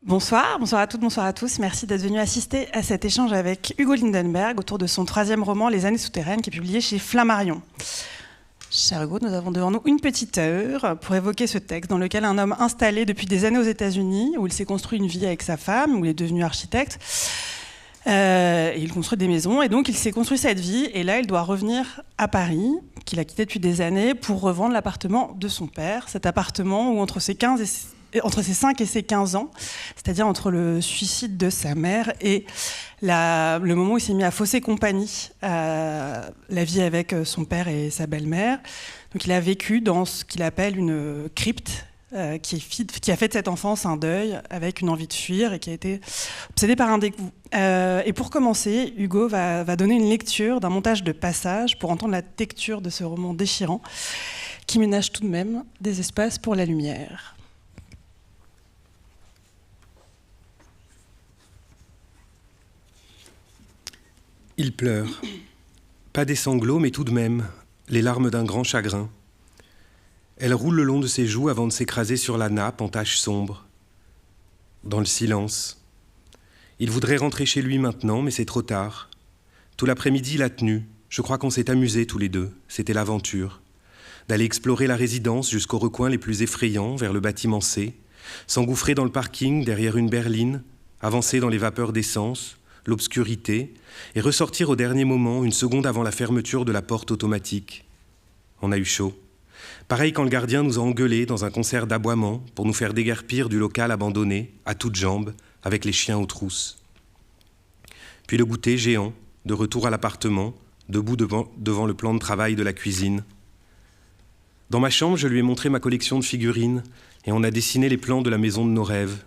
Bonsoir à toutes, bonsoir à tous. Merci d'être venus assister à cet échange avec Hugo Lindenberg autour de son 3e roman, Les années souterraines, qui est publié chez Flammarion. Cher Hugo, nous avons devant nous une petite heure pour évoquer ce texte dans lequel un homme installé depuis des années aux États-Unis, où il s'est construit une vie avec sa femme, où il est devenu architecte, et il construit des maisons, et donc il s'est construit cette vie, et là il doit revenir à Paris, qu'il a quitté depuis des années, pour revendre l'appartement de son père, cet appartement où entre ses 5 et ses 15 ans, c'est-à-dire entre le suicide de sa mère et le moment où il s'est mis à fausser compagnie à la vie avec son père et sa belle-mère. Donc il a vécu dans ce qu'il appelle une crypte, qui a fait de cette enfance un deuil avec une envie de fuir et qui a été obsédé par un dégoût. Et pour commencer, Hugo va donner une lecture d'un montage de passages pour entendre la texture de ce roman déchirant qui ménage tout de même des espaces pour la lumière. Il pleure. Pas des sanglots, mais tout de même, les larmes d'un grand chagrin. Elles roulent le long de ses joues avant de s'écraser sur la nappe en taches sombres. Dans le silence. Il voudrait rentrer chez lui maintenant, mais c'est trop tard. Tout l'après-midi, il a tenu. Je crois qu'on s'est amusés tous les deux. C'était l'aventure. D'aller explorer la résidence jusqu'aux recoins les plus effrayants, vers le bâtiment C, s'engouffrer dans le parking derrière une berline, avancer dans les vapeurs d'essence, l'obscurité, et ressortir au dernier moment, une seconde avant la fermeture de la porte automatique. On a eu chaud. Pareil quand le gardien nous a engueulés dans un concert d'aboiements pour nous faire déguerpir du local abandonné, à toutes jambes, avec les chiens aux trousses. Puis le goûter géant, de retour à l'appartement, debout devant le plan de travail de la cuisine. Dans ma chambre, je lui ai montré ma collection de figurines et on a dessiné les plans de la maison de nos rêves.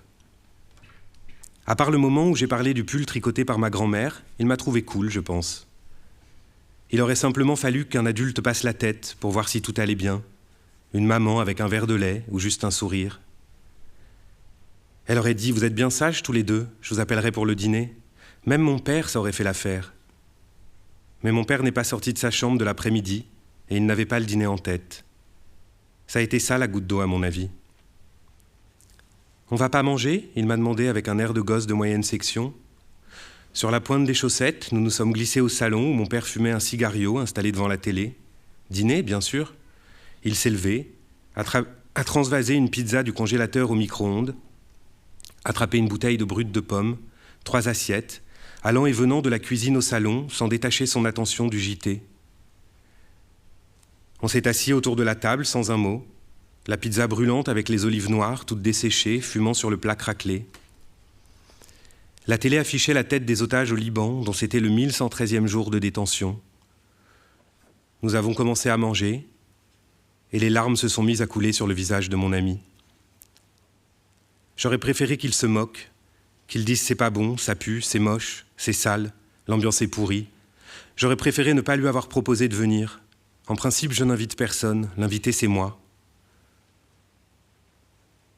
À part le moment où j'ai parlé du pull tricoté par ma grand-mère, il m'a trouvé cool, je pense. Il aurait simplement fallu qu'un adulte passe la tête pour voir si tout allait bien. Une maman avec un verre de lait ou juste un sourire. Elle aurait dit « Vous êtes bien sages tous les deux, je vous appellerai pour le dîner ». Même mon père, ça aurait fait l'affaire. Mais mon père n'est pas sorti de sa chambre de l'après-midi et il n'avait pas le dîner en tête. Ça a été ça la goutte d'eau à mon avis. « On va pas manger ?» il m'a demandé avec un air de gosse de moyenne section. Sur la pointe des chaussettes, nous nous sommes glissés au salon où mon père fumait un cigario installé devant la télé. Dîner, bien sûr. Il s'est levé, a transvasé une pizza du congélateur au micro-ondes, attrapé une bouteille de brut de pomme, 3 assiettes, allant et venant de la cuisine au salon sans détacher son attention du JT. On s'est assis autour de la table sans un mot. La pizza brûlante avec les olives noires, toutes desséchées, fumant sur le plat craquelé. La télé affichait la tête des otages au Liban, dont c'était le 1113e jour de détention. Nous avons commencé à manger, et les larmes se sont mises à couler sur le visage de mon ami. J'aurais préféré qu'il se moque, qu'il dise « c'est pas bon, ça pue, c'est moche, c'est sale, l'ambiance est pourrie ». J'aurais préféré ne pas lui avoir proposé de venir. En principe, je n'invite personne, l'invité c'est moi.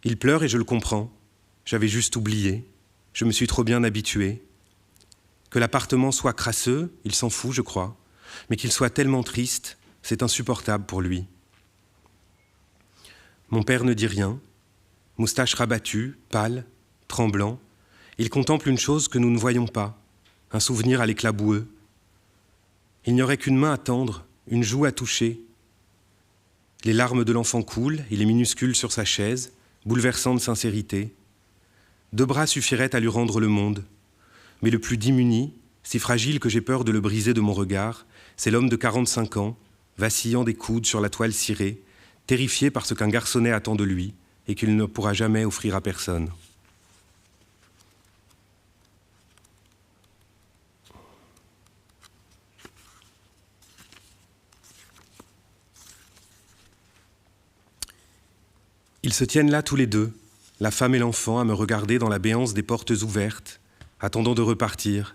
Il pleure et je le comprends. J'avais juste oublié. Je me suis trop bien habitué. Que l'appartement soit crasseux, il s'en fout, je crois. Mais qu'il soit tellement triste, c'est insupportable pour lui. Mon père ne dit rien. Moustache rabattue, pâle, tremblant. Il contemple une chose que nous ne voyons pas. Un souvenir à l'éclat boueux. Il n'y aurait qu'une main à tendre, une joue à toucher. Les larmes de l'enfant coulent, il est minuscule sur sa chaise, bouleversant de sincérité. 2 bras suffiraient à lui rendre le monde. Mais le plus démuni, si fragile que j'ai peur de le briser de mon regard, c'est l'homme de 45 ans, vacillant des coudes sur la toile cirée, terrifié par ce qu'un garçonnet attend de lui et qu'il ne pourra jamais offrir à personne. Ils se tiennent là tous les deux, la femme et l'enfant, à me regarder dans la béance des portes ouvertes, attendant de repartir.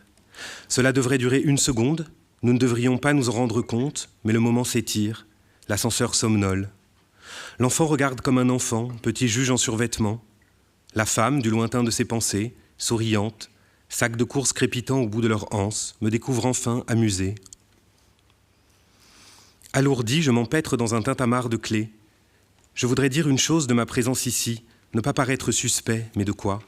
Cela devrait durer 1 seconde, nous ne devrions pas nous en rendre compte, mais le moment s'étire, l'ascenseur somnole. L'enfant regarde comme un enfant, petit juge en survêtement. La femme, du lointain de ses pensées, souriante, sac de course crépitant au bout de leur anse, me découvre enfin amusée. Alourdi, je m'empêtre dans un tintamarre de clés. Je voudrais dire une chose de ma présence ici, ne pas paraître suspect, mais de quoi ?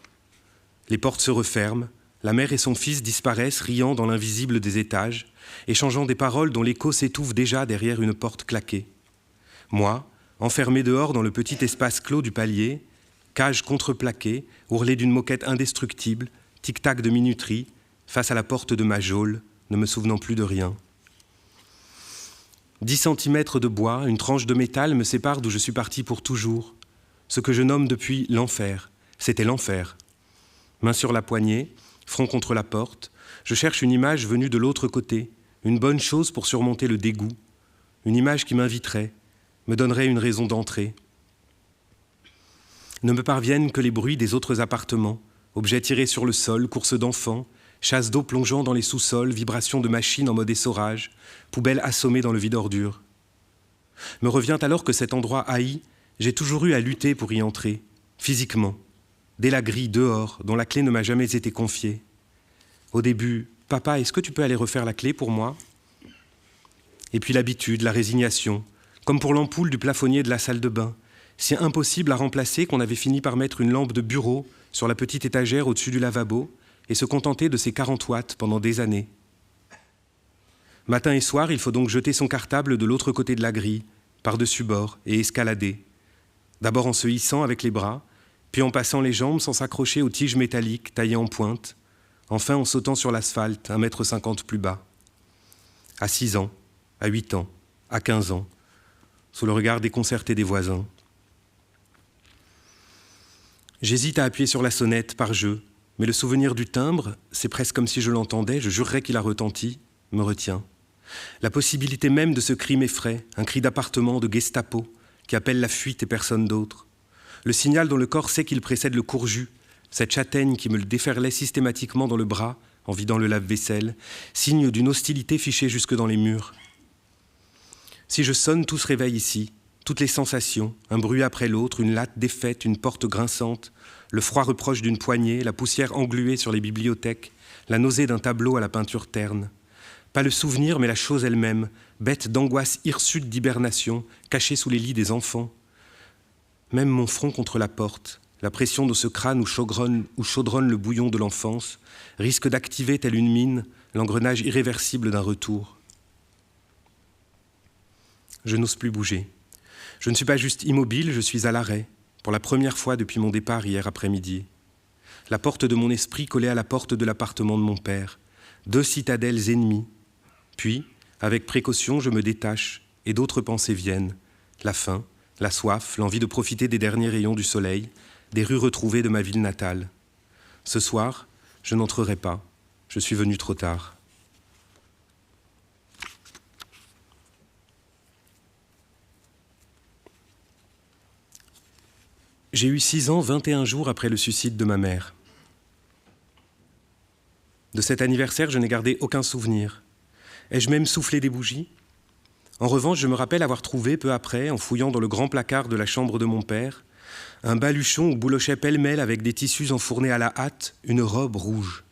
Les portes se referment, la mère et son fils disparaissent riant dans l'invisible des étages, échangeant des paroles dont l'écho s'étouffe déjà derrière une porte claquée. Moi, enfermé dehors dans le petit espace clos du palier, cage contreplaquée, ourlée d'une moquette indestructible, tic-tac de minuterie, face à la porte de ma geôle, ne me souvenant plus de rien. 10 centimètres de bois, une tranche de métal me sépare d'où je suis parti pour toujours. Ce que je nomme depuis l'enfer. C'était l'enfer. Main sur la poignée, front contre la porte, je cherche une image venue de l'autre côté, une bonne chose pour surmonter le dégoût, une image qui m'inviterait, me donnerait une raison d'entrer. Ne me parviennent que les bruits des autres appartements, objets tirés sur le sol, courses d'enfants, chasses d'eau plongeant dans les sous-sols, vibrations de machines en mode essorage, poubelles assommées dans le vide-ordure. Me revient alors que cet endroit haï, j'ai toujours eu à lutter pour y entrer, physiquement, dès la grille dehors, dont la clé ne m'a jamais été confiée. Au début, « Papa, est-ce que tu peux aller refaire la clé pour moi ?» Et puis l'habitude, la résignation, comme pour l'ampoule du plafonnier de la salle de bain, si impossible à remplacer qu'on avait fini par mettre une lampe de bureau sur la petite étagère au-dessus du lavabo et se contenter de ses 40 watts pendant des années. Matin et soir, il faut donc jeter son cartable de l'autre côté de la grille, par-dessus bord, et escalader. D'abord en se hissant avec les bras, puis en passant les jambes sans s'accrocher aux tiges métalliques taillées en pointe, enfin en sautant sur l'asphalte 1,50 m plus bas. À 6 ans, à 8 ans, à 15 ans, sous le regard déconcerté des voisins. J'hésite à appuyer sur la sonnette par jeu, mais le souvenir du timbre, c'est presque comme si je l'entendais, je jurerais qu'il a retenti, me retient. La possibilité même de ce cri m'effraie, un cri d'appartement, de Gestapo, qui appelle la fuite et personne d'autre. Le signal dont le corps sait qu'il précède le courjus, cette châtaigne qui me le déferlait systématiquement dans le bras en vidant le lave-vaisselle, signe d'une hostilité fichée jusque dans les murs. Si je sonne, tout se réveille ici, toutes les sensations, un bruit après l'autre, une latte défaite, une porte grinçante, le froid reproche d'une poignée, la poussière engluée sur les bibliothèques, la nausée d'un tableau à la peinture terne. Pas le souvenir, mais la chose elle-même, bête d'angoisse hirsute d'hibernation, cachée sous les lits des enfants. Même mon front contre la porte, la pression de ce crâne où chaudronne le bouillon de l'enfance, risque d'activer, telle une mine, l'engrenage irréversible d'un retour. Je n'ose plus bouger. Je ne suis pas juste immobile, je suis à l'arrêt, pour la première fois depuis mon départ hier après-midi. La porte de mon esprit collée à la porte de l'appartement de mon père. 2 citadelles ennemies. Puis, avec précaution, je me détache, et d'autres pensées viennent. La faim, la soif, l'envie de profiter des derniers rayons du soleil, des rues retrouvées de ma ville natale. Ce soir, je n'entrerai pas. Je suis venu trop tard. J'ai eu 6 ans, 21 jours après le suicide de ma mère. De cet anniversaire, je n'ai gardé aucun souvenir. Ai-je même soufflé des bougies ? En revanche, je me rappelle avoir trouvé, peu après, en fouillant dans le grand placard de la chambre de mon père, un baluchon où boulochait pêle-mêle avec des tissus enfournés à la hâte, une robe rouge.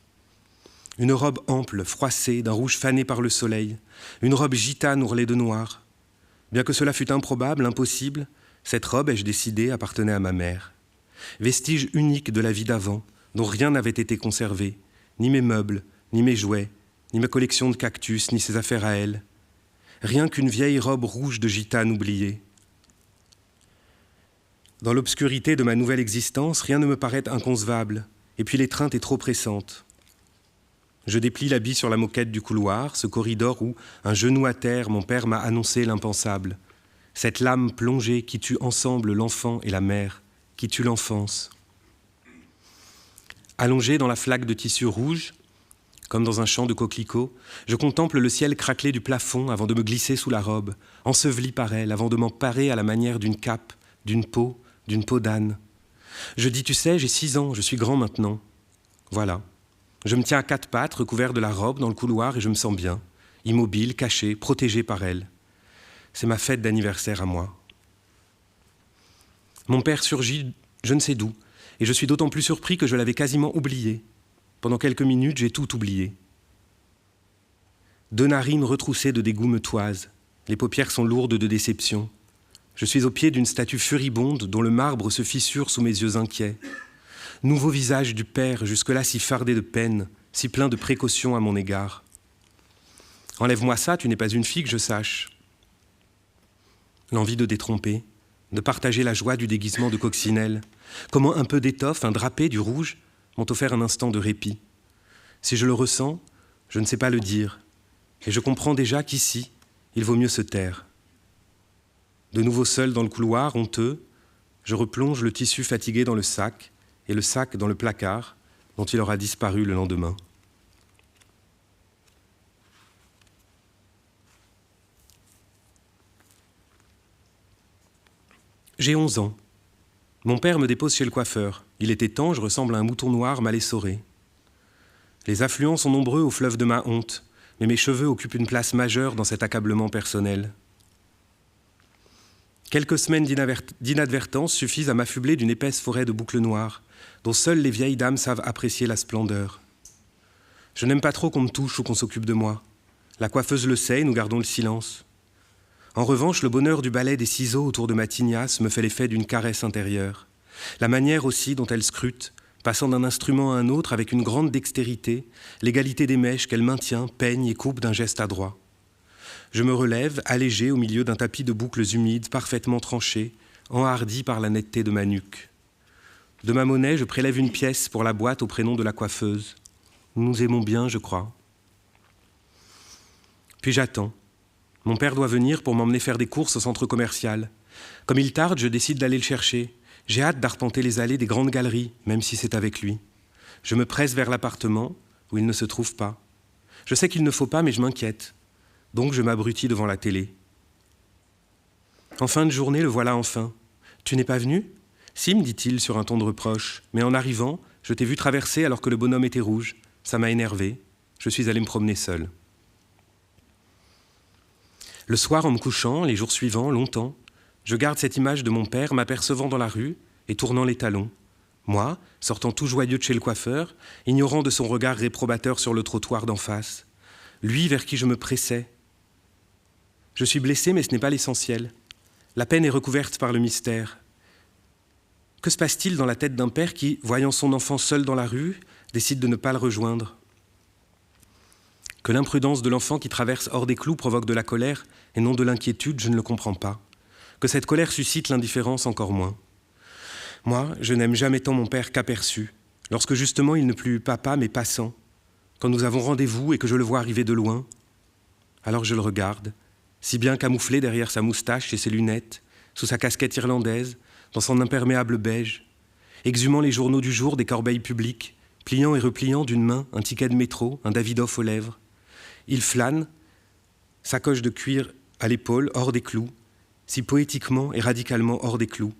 Une robe ample, froissée, d'un rouge fané par le soleil, une robe gitane ourlée de noir. Bien que cela fût improbable, impossible, cette robe, ai-je décidé, appartenait à ma mère. Vestige unique de la vie d'avant, dont rien n'avait été conservé, ni mes meubles, ni mes jouets, ni ma collection de cactus, ni ses affaires à elle. Rien qu'une vieille robe rouge de gitane oubliée. Dans l'obscurité de ma nouvelle existence, rien ne me paraît inconcevable, et puis l'étreinte est trop pressante. Je déplie l'habit sur la moquette du couloir, ce corridor où, un genou à terre, mon père m'a annoncé l'impensable. Cette lame plongée qui tue ensemble l'enfant et la mère, qui tue l'enfance. Allongé dans la flaque de tissu rouge, comme dans un champ de coquelicots, je contemple le ciel craquelé du plafond avant de me glisser sous la robe, enseveli par elle, avant de m'emparer à la manière d'une cape, d'une peau d'âne. Je dis, tu sais, j'ai 6 ans, je suis grand maintenant. Voilà. Je me tiens à 4 pattes, recouvert de la robe, dans le couloir, et je me sens bien, immobile, caché, protégé par elle. C'est ma fête d'anniversaire à moi. Mon père surgit, je ne sais d'où, et je suis d'autant plus surpris que je l'avais quasiment oublié. Pendant quelques minutes, j'ai tout oublié. 2 narines retroussées de dégoût me toisent. Les paupières sont lourdes de déception. Je suis au pied d'une statue furibonde dont le marbre se fissure sous mes yeux inquiets. nouveau visage du père, jusque-là si fardé de peine, si plein de précautions à mon égard. Enlève-moi ça, tu n'es pas une fille que je sache. L'envie de détromper, de partager la joie du déguisement de coccinelle, comment un peu d'étoffe, un drapé, du rouge, m'ont offert un instant de répit. Si je le ressens, je ne sais pas le dire, et je comprends déjà qu'ici, il vaut mieux se taire. De nouveau seul dans le couloir, honteux, je replonge le tissu fatigué dans le sac, et le sac dans le placard, dont il aura disparu le lendemain. J'ai 11 ans. Mon père me dépose chez le coiffeur. Il est étanche, je ressemble à un mouton noir mal essoré. Les affluents sont nombreux au fleuve de ma honte, mais mes cheveux occupent une place majeure dans cet accablement personnel. Quelques semaines d'inadvertance suffisent à m'affubler d'une épaisse forêt de boucles noires, dont seules les vieilles dames savent apprécier la splendeur. Je n'aime pas trop qu'on me touche ou qu'on s'occupe de moi. La coiffeuse le sait et nous gardons le silence. En revanche, le bonheur du balai des ciseaux autour de ma tignasse me fait l'effet d'une caresse intérieure. La manière aussi dont elle scrute, passant d'un instrument à un autre avec une grande dextérité, l'égalité des mèches qu'elle maintient, peigne et coupe d'un geste adroit. Je me relève, allégé au milieu d'un tapis de boucles humides, parfaitement tranchées, enhardi par la netteté de ma nuque. De ma monnaie, je prélève une pièce pour la boîte au prénom de la coiffeuse. Nous nous aimons bien, je crois. Puis j'attends. Mon père doit venir pour m'emmener faire des courses au centre commercial. Comme il tarde, je décide d'aller le chercher. J'ai hâte d'arpenter les allées des grandes galeries, même si c'est avec lui. Je me presse vers l'appartement, où il ne se trouve pas. Je sais qu'il ne faut pas, mais je m'inquiète. Donc je m'abrutis devant la télé. En fin de journée, le voilà enfin. « Tu n'es pas venu ?»« Si, me dit-il sur un ton de reproche. Mais en arrivant, je t'ai vu traverser alors que le bonhomme était rouge. Ça m'a énervé. Je suis allé me promener seul. » Le soir, en me couchant, les jours suivants, longtemps, je garde cette image de mon père m'apercevant dans la rue et tournant les talons. Moi, sortant tout joyeux de chez le coiffeur, ignorant de son regard réprobateur sur le trottoir d'en face. Lui vers qui je me pressais. Je suis blessé, mais ce n'est pas l'essentiel. La peine est recouverte par le mystère. Que se passe-t-il dans la tête d'un père qui, voyant son enfant seul dans la rue, décide de ne pas le rejoindre ? Que l'imprudence de l'enfant qui traverse hors des clous provoque de la colère et non de l'inquiétude, je ne le comprends pas. Que cette colère suscite l'indifférence, encore moins. Moi, je n'aime jamais tant mon père qu'aperçu, lorsque justement il ne plus papa mais passant, quand nous avons rendez-vous et que je le vois arriver de loin. Alors je le regarde, si bien camouflé derrière sa moustache et ses lunettes, sous sa casquette irlandaise, dans son imperméable beige, exhumant les journaux du jour des corbeilles publiques, pliant et repliant d'une main un ticket de métro, un Davidoff aux lèvres. Il flâne, sacoche de cuir à l'épaule, hors des clous, si poétiquement et radicalement hors des clous,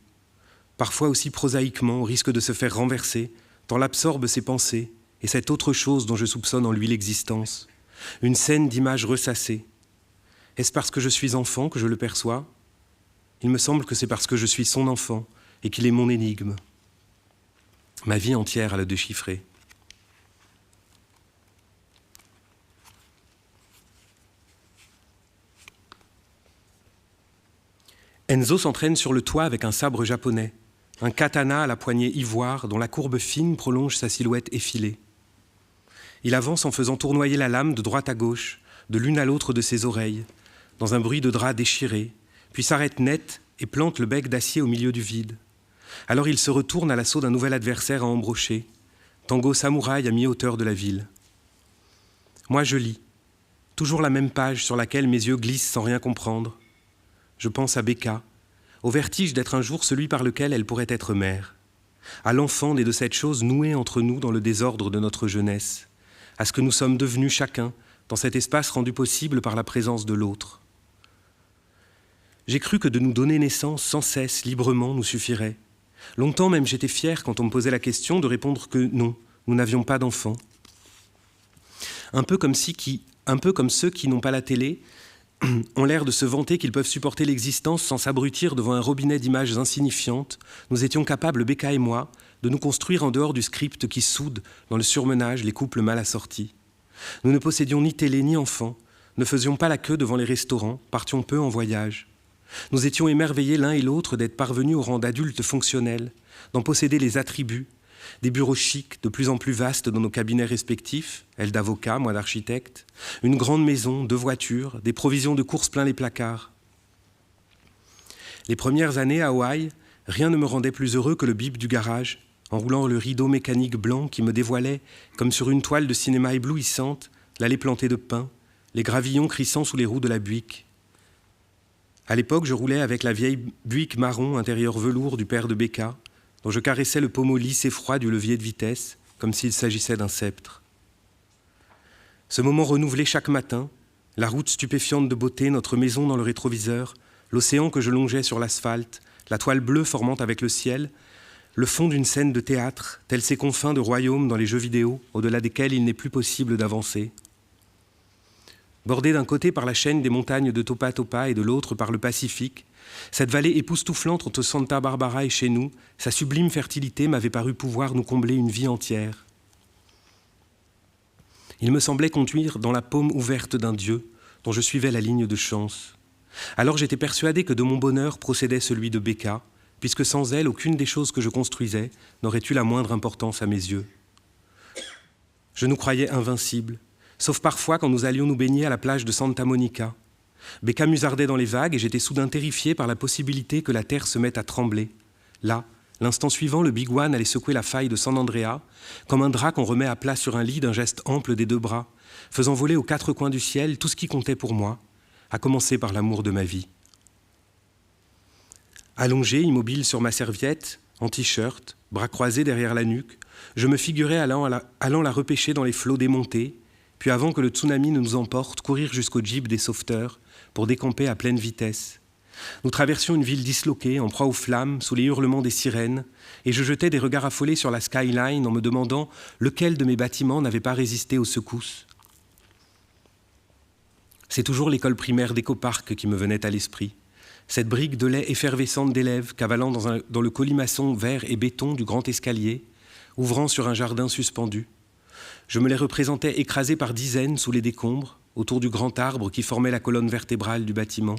parfois aussi prosaïquement, au risque de se faire renverser, tant l'absorbe ses pensées et cette autre chose dont je soupçonne en lui l'existence, une scène d'images ressassées. Est-ce parce que je suis enfant que je le perçois ? Il me semble que c'est parce que je suis son enfant et qu'il est mon énigme. Ma vie entière à le déchiffrer. Enzo s'entraîne sur le toit avec un sabre japonais, un katana à la poignée ivoire dont la courbe fine prolonge sa silhouette effilée. Il avance en faisant tournoyer la lame de droite à gauche, de l'une à l'autre de ses oreilles, dans un bruit de drap déchiré, puis s'arrête net et plante le bec d'acier au milieu du vide. Alors il se retourne à l'assaut d'un nouvel adversaire à embrocher, tango samouraï à mi-hauteur de la ville. Moi je lis, toujours la même page sur laquelle mes yeux glissent sans rien comprendre. Je pense à Becca, au vertige d'être un jour celui par lequel elle pourrait être mère, à l'enfant né de cette chose nouée entre nous dans le désordre de notre jeunesse, à ce que nous sommes devenus chacun dans cet espace rendu possible par la présence de l'autre. J'ai cru que de nous donner naissance sans cesse, librement, nous suffirait. Longtemps même, j'étais fier, quand on me posait la question, de répondre que non, nous n'avions pas d'enfants. Un peu comme ceux qui n'ont pas la télé, ont l'air de se vanter qu'ils peuvent supporter l'existence sans s'abrutir devant un robinet d'images insignifiantes, nous étions capables, Becca et moi, de nous construire en dehors du script qui soude, dans le surmenage, les couples mal assortis. Nous ne possédions ni télé ni enfants, ne faisions pas la queue devant les restaurants, partions peu en voyage. Nous étions émerveillés l'un et l'autre d'être parvenus au rang d'adultes fonctionnels, d'en posséder les attributs, des bureaux chics, de plus en plus vastes dans nos cabinets respectifs, elle d'avocat, moi d'architecte, une grande maison, 2 voitures, des provisions de course plein les placards. Les premières années à Hawaï, rien ne me rendait plus heureux que le bip du garage, enroulant le rideau mécanique blanc qui me dévoilait, comme sur une toile de cinéma éblouissante, l'allée plantée de pins, les gravillons crissant sous les roues de la Buick. À l'époque, je roulais avec la vieille Buick marron intérieur velours du père de Becca, dont je caressais le pommeau lisse et froid du levier de vitesse, comme s'il s'agissait d'un sceptre. Ce moment renouvelé chaque matin, la route stupéfiante de beauté, notre maison dans le rétroviseur, l'océan que je longeais sur l'asphalte, la toile bleue formant avec le ciel, le fond d'une scène de théâtre, tels ces confins de royaumes dans les jeux vidéo, au-delà desquels il n'est plus possible d'avancer. Bordée d'un côté par la chaîne des montagnes de Topa Topa et de l'autre par le Pacifique, cette vallée époustouflante entre Santa Barbara et chez nous, sa sublime fertilité m'avait paru pouvoir nous combler une vie entière. Il me semblait conduire dans la paume ouverte d'un Dieu dont je suivais la ligne de chance. Alors j'étais persuadé que de mon bonheur procédait celui de Becca, puisque sans elle, aucune des choses que je construisais n'aurait eu la moindre importance à mes yeux. Je nous croyais invincibles, sauf parfois quand nous allions nous baigner à la plage de Santa Monica. Becca musardait dans les vagues et j'étais soudain terrifié par la possibilité que la terre se mette à trembler. Là, l'instant suivant, le Big One allait secouer la faille de San Andrea, comme un drap qu'on remet à plat sur un lit d'un geste ample des 2 bras, faisant voler aux 4 coins du ciel tout ce qui comptait pour moi, à commencer par l'amour de ma vie. Allongé, immobile sur ma serviette, en t-shirt, bras croisés derrière la nuque, je me figurais allant la repêcher dans les flots démontés, puis avant que le tsunami ne nous emporte, courir jusqu'au jeep des sauveteurs pour décamper à pleine vitesse. Nous traversions une ville disloquée, en proie aux flammes, sous les hurlements des sirènes, et je jetais des regards affolés sur la skyline en me demandant lequel de mes bâtiments n'avait pas résisté aux secousses. C'est toujours l'école primaire d'Écoparc qui me venait à l'esprit. Cette brique de lait effervescente d'élèves cavalant dans le colimaçon vert et béton du grand escalier, ouvrant sur un jardin suspendu. Je me les représentais écrasés par dizaines sous les décombres, autour du grand arbre qui formait la colonne vertébrale du bâtiment.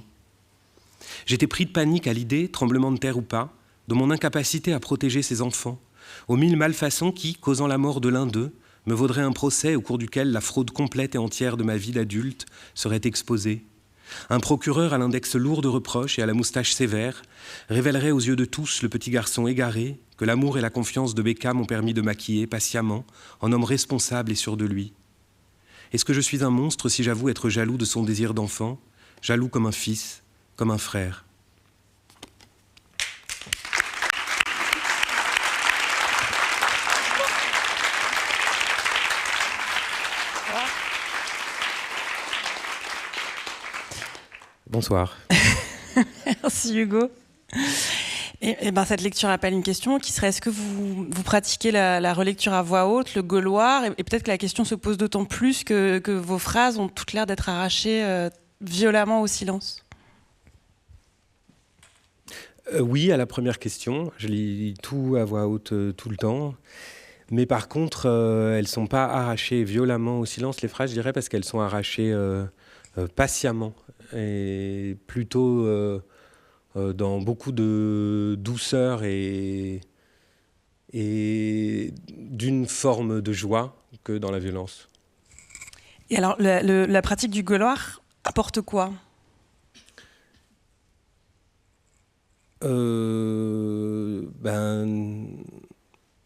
J'étais pris de panique à l'idée, tremblement de terre ou pas, de mon incapacité à protéger ces enfants, aux 1000 malfaçons qui, causant la mort de l'un d'eux, me vaudraient un procès au cours duquel la fraude complète et entière de ma vie d'adulte serait exposée. Un procureur à l'index lourd de reproches et à la moustache sévère révélerait aux yeux de tous le petit garçon égaré que l'amour et la confiance de Becca m'ont permis de maquiller patiemment en homme responsable et sûr de lui. Est-ce que je suis un monstre si j'avoue être jaloux de son désir d'enfant, jaloux comme un fils, comme un frère ? Bonsoir. Merci Hugo. Et ben cette lecture appelle une question qui serait, est-ce que vous pratiquez la relecture à voix haute, le gauloir, et peut-être que la question se pose d'autant plus que vos phrases ont toutes l'air d'être arrachées violemment au silence. Oui, à la première question. Je lis tout à voix haute tout le temps. Mais par contre, elles ne sont pas arrachées violemment au silence, les phrases, je dirais, parce qu'elles sont arrachées patiemment et plutôt dans beaucoup de douceur et d'une forme de joie que dans la violence. Et alors, la pratique du gauloir apporte quoi ?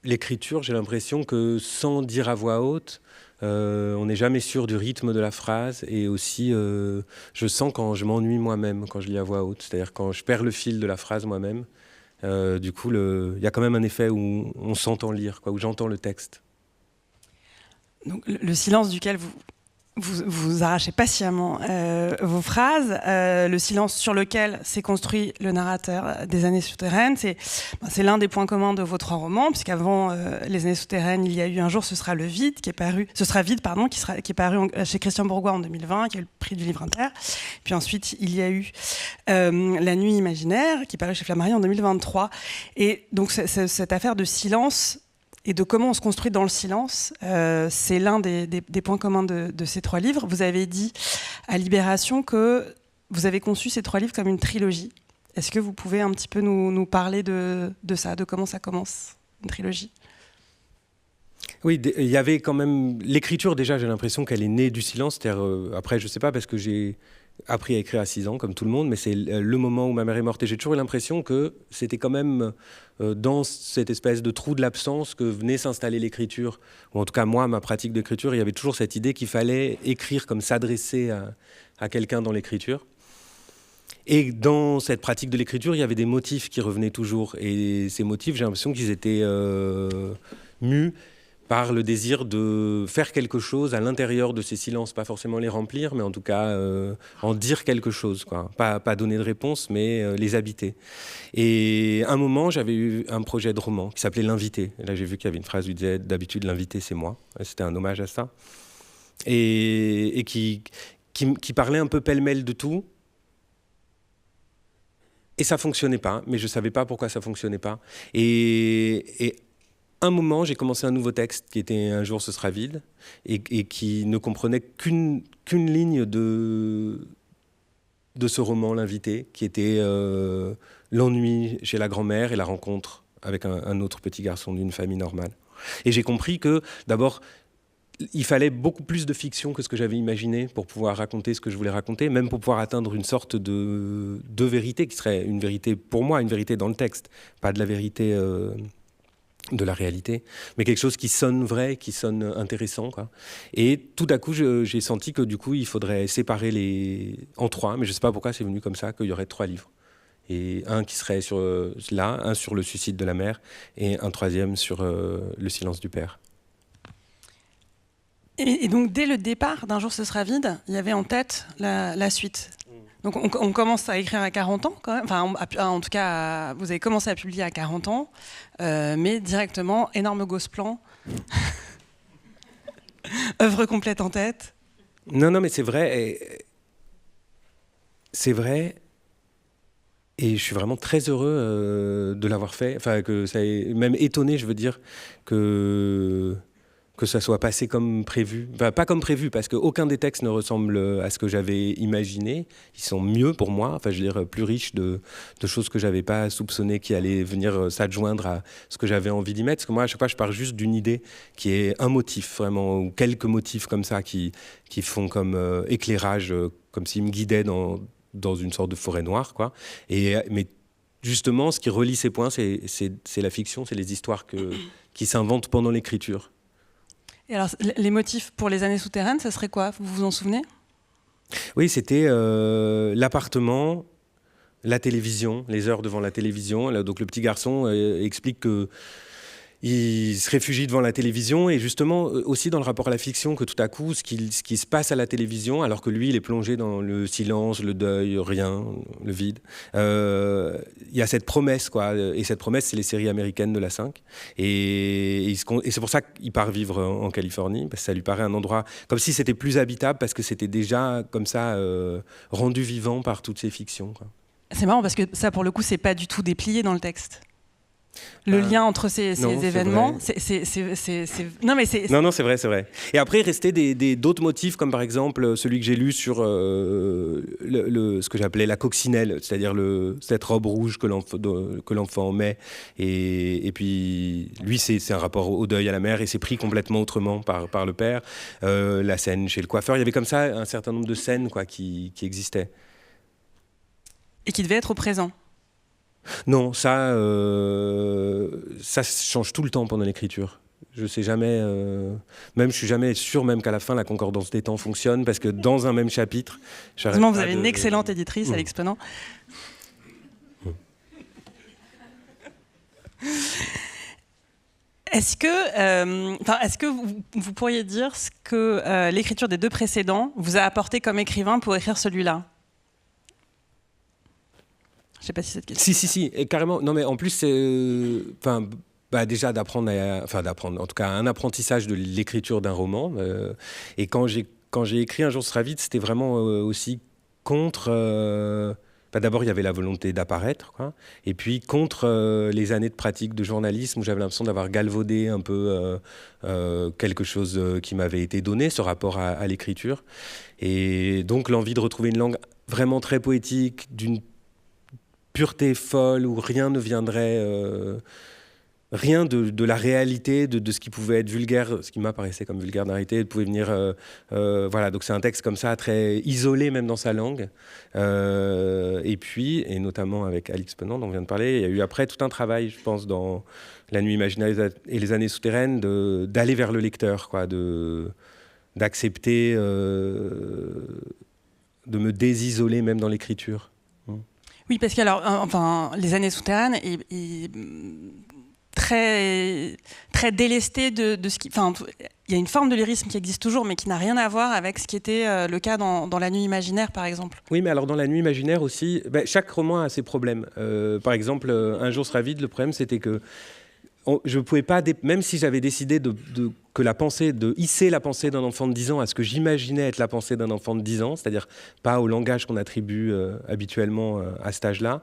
L'écriture, j'ai l'impression que sans dire à voix haute, on n'est jamais sûr du rythme de la phrase, et aussi je sens quand je m'ennuie moi-même quand je lis à voix haute, c'est-à-dire quand je perds le fil de la phrase moi-même. Du coup, il y a quand même un effet où on s'entend lire, où j'entends le texte. Donc, le silence duquel vous arrachez patiemment vos phrases, le silence sur lequel s'est construit le narrateur des Années souterraines, c'est l'un des points communs de vos 3 romans, puisqu'avant les Années souterraines, il y a eu Un jour ce sera le vide, qui est paru chez Christian Bourgois en 2020, qui a eu le prix du livre inter. Puis ensuite, il y a eu La nuit imaginaire, qui est paru chez Flammarion en 2023. Et donc cette affaire de silence et de comment on se construit dans le silence, c'est l'un des points communs de ces 3 livres. Vous avez dit à Libération que vous avez conçu ces 3 livres comme une trilogie. Est-ce que vous pouvez un petit peu nous parler de ça, de comment ça commence, une trilogie ? Oui, il y avait quand même... L'écriture, déjà, j'ai l'impression qu'elle est née du silence. Après, je ne sais pas, parce que j'ai appris à écrire à 6 ans, comme tout le monde, mais c'est le moment où ma mère est morte. Et j'ai toujours eu l'impression que c'était quand même dans cette espèce de trou de l'absence que venait s'installer l'écriture. Ou en tout cas, moi, ma pratique d'écriture, il y avait toujours cette idée qu'il fallait écrire comme s'adresser à quelqu'un dans l'écriture. Et dans cette pratique de l'écriture, il y avait des motifs qui revenaient toujours. Et ces motifs, j'ai l'impression qu'ils étaient mus par le désir de faire quelque chose à l'intérieur de ces silences, pas forcément les remplir, mais en tout cas en dire quelque chose, quoi. Pas donner de réponse, mais les habiter. Et à un moment, j'avais eu un projet de roman qui s'appelait L'Invité. Et là, j'ai vu qu'il y avait une phrase qui disait « D'habitude, l'invité, c'est moi ». C'était un hommage à ça. Et qui parlait un peu pêle-mêle de tout. Et ça fonctionnait pas, mais je savais pas pourquoi ça fonctionnait pas. Et un moment, j'ai commencé un nouveau texte qui était Un jour ce sera vide, et qui ne comprenait qu'une ligne de ce roman, L'Invité, qui était l'ennui chez la grand-mère et la rencontre avec un autre petit garçon d'une famille normale. Et j'ai compris que, d'abord, il fallait beaucoup plus de fiction que ce que j'avais imaginé pour pouvoir raconter ce que je voulais raconter, même pour pouvoir atteindre une sorte de vérité qui serait une vérité pour moi, une vérité dans le texte, pas de la vérité de la réalité, mais quelque chose qui sonne vrai, qui sonne intéressant, quoi. Et tout à coup, j'ai senti que du coup, il faudrait séparer en 3, mais je ne sais pas pourquoi c'est venu comme ça, qu'il y aurait 3 livres. Et un qui serait sur un sur le suicide de la mère, et un troisième sur le silence du père. Et donc, dès le départ d'Un jour ce sera vide, il y avait en tête la suite. Donc, on commence à écrire à 40 ans, quand même. Enfin, en tout cas, vous avez commencé à publier à 40 ans, mais directement, énorme gosse plan. Œuvre complète en tête. Non, mais c'est vrai. C'est vrai. Et je suis vraiment très heureux de l'avoir fait. Enfin, que ça ait même étonné, je veux dire, que ça soit passé comme prévu. Enfin, pas comme prévu, parce qu'aucun des textes ne ressemble à ce que j'avais imaginé. Ils sont mieux pour moi, enfin, je veux dire, plus riches de choses que j'avais pas soupçonnées qui allaient venir s'adjoindre à ce que j'avais envie d'y mettre. Parce que moi, à chaque fois, je pars juste d'une idée qui est un motif, vraiment, ou quelques motifs comme ça qui font comme éclairage, comme s'ils me guidaient dans une sorte de forêt noire, quoi. Mais justement, ce qui relie ces points, c'est la fiction, c'est les histoires qui s'inventent pendant l'écriture. Et alors, les motifs pour Les années souterraines, ça serait quoi? Vous vous en souvenez? Oui, c'était l'appartement, la télévision, les heures devant la télévision. Là, donc le petit garçon explique qu'il se réfugie devant la télévision, et justement aussi dans le rapport à la fiction, que tout à coup, ce qui se passe à la télévision, alors que lui, il est plongé dans le silence, le deuil, rien, le vide, il y a cette promesse, quoi. Et cette promesse, c'est les séries américaines de la 5. Et c'est pour ça qu'il part vivre en Californie, parce que ça lui paraît un endroit comme si c'était plus habitable, parce que c'était déjà comme ça rendu vivant par toutes ces fictions, quoi. C'est marrant, parce que ça, pour le coup, c'est pas du tout déplié dans le texte. Le lien entre ces événements, Non, c'est vrai. Et après, il restait d'autres motifs, comme par exemple celui que j'ai lu sur ce que j'appelais la coccinelle, c'est-à-dire cette robe rouge que l'enfant met. Et puis, lui, c'est un rapport au deuil à la mère, et c'est pris complètement autrement par le père. La scène chez le coiffeur, il y avait comme ça un certain nombre de scènes, quoi, qui existaient. Et qui devaient être au présent. Non, ça change tout le temps pendant l'écriture. Je sais jamais, même je suis jamais sûr même qu'à la fin la concordance des temps fonctionne, parce que dans un même chapitre, heureusement vous avez une excellente éditrice, Alix Penant. Est-ce que vous pourriez dire ce que l'écriture des 2 précédents vous a apporté comme écrivain pour écrire celui-là? Je sais pas si cette question. Si, et carrément. Non, mais en plus, c'est, déjà d'apprendre, en tout cas, un apprentissage de l'écriture d'un roman. Et quand j'ai écrit Un jour sera vide, c'était vraiment aussi contre. D'abord, il y avait la volonté d'apparaître, quoi. Et puis contre les années de pratique de journalisme, où j'avais l'impression d'avoir galvaudé un peu quelque chose qui m'avait été donné, ce rapport à l'écriture. Et donc l'envie de retrouver une langue vraiment très poétique, d'une pureté folle, où rien ne viendrait rien de la réalité, de ce qui pouvait être vulgaire, ce qui m'apparaissait comme vulgarité, pouvait venir... voilà, donc c'est un texte comme ça, très isolé même dans sa langue. Et puis, et notamment avec Alix Penand, dont on vient de parler, il y a eu après tout un travail, je pense, dans La Nuit imaginaire et les années souterraines, d'aller vers le lecteur, quoi, d'accepter, de me désisoler même dans l'écriture. Oui, parce que alors, enfin, Les années souterraines est très, très délesté de ce qui... Enfin, il y a une forme de lyrisme qui existe toujours, mais qui n'a rien à voir avec ce qui était le cas dans La Nuit imaginaire, par exemple. Oui, mais alors dans La Nuit imaginaire aussi, chaque roman a ses problèmes. Par exemple, Un jour sera vide, le problème c'était que je ne pouvais pas, même si j'avais décidé de hisser la pensée d'un enfant de 10 ans à ce que j'imaginais être la pensée d'un enfant de 10 ans, c'est-à-dire pas au langage qu'on attribue habituellement à cet âge-là,